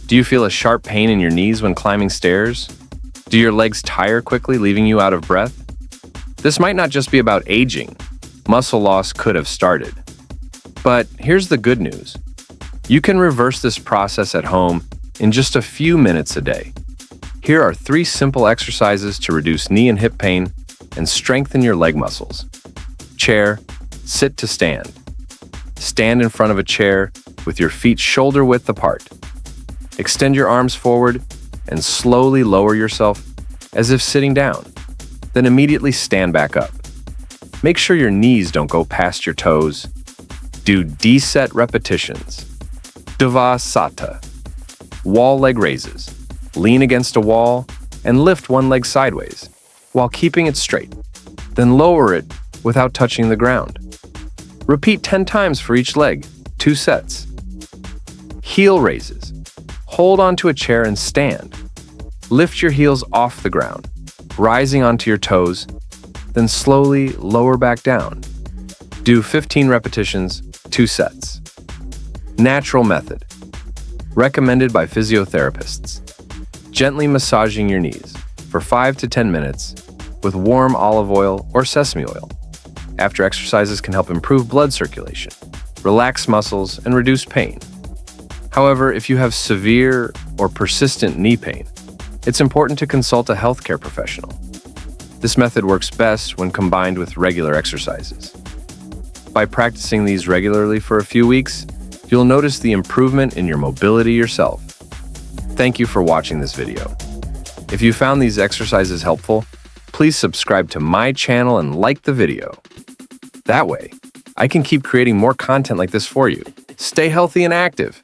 Do you feel a sharp pain in your knees when climbing stairs? Do your legs tire quickly, leaving you out of breath? This might not just be about aging. Muscle loss could have started. But here's the good news. You can reverse this process at home in just a few minutes a day. Here are 3 simple exercises to reduce knee and hip pain and strengthen your leg muscles. Chair, sit to stand. Stand in front of a chair with your feet shoulder width apart. Extend your arms forward and slowly lower yourself as if sitting down. Then immediately stand back up. Make sure your knees don't go past your toes. Do D-set repetitions. Devasata. Wall leg raises. Lean against a wall and lift one leg sideways while keeping it straight. Then lower it without touching the ground. Repeat 10 times for each leg, 2 sets. Heel raises. Hold onto a chair and stand. Lift your heels off the ground, rising onto your toes, then slowly lower back down. Do 15 repetitions, 2 sets. Natural method. Recommended by physiotherapists. Gently massaging your knees for 5 to 10 minutes with warm olive oil or sesame oil. After exercises can help improve blood circulation, relax muscles, and reduce pain. However, if you have severe or persistent knee pain, it's important to consult a healthcare professional. This method works best when combined with regular exercises. By practicing these regularly for a few weeks, you'll notice the improvement in your mobility yourself. Thank you for watching this video. If you found these exercises helpful, please subscribe to my channel and like the video. That way, I can keep creating more content like this for you. Stay healthy and active.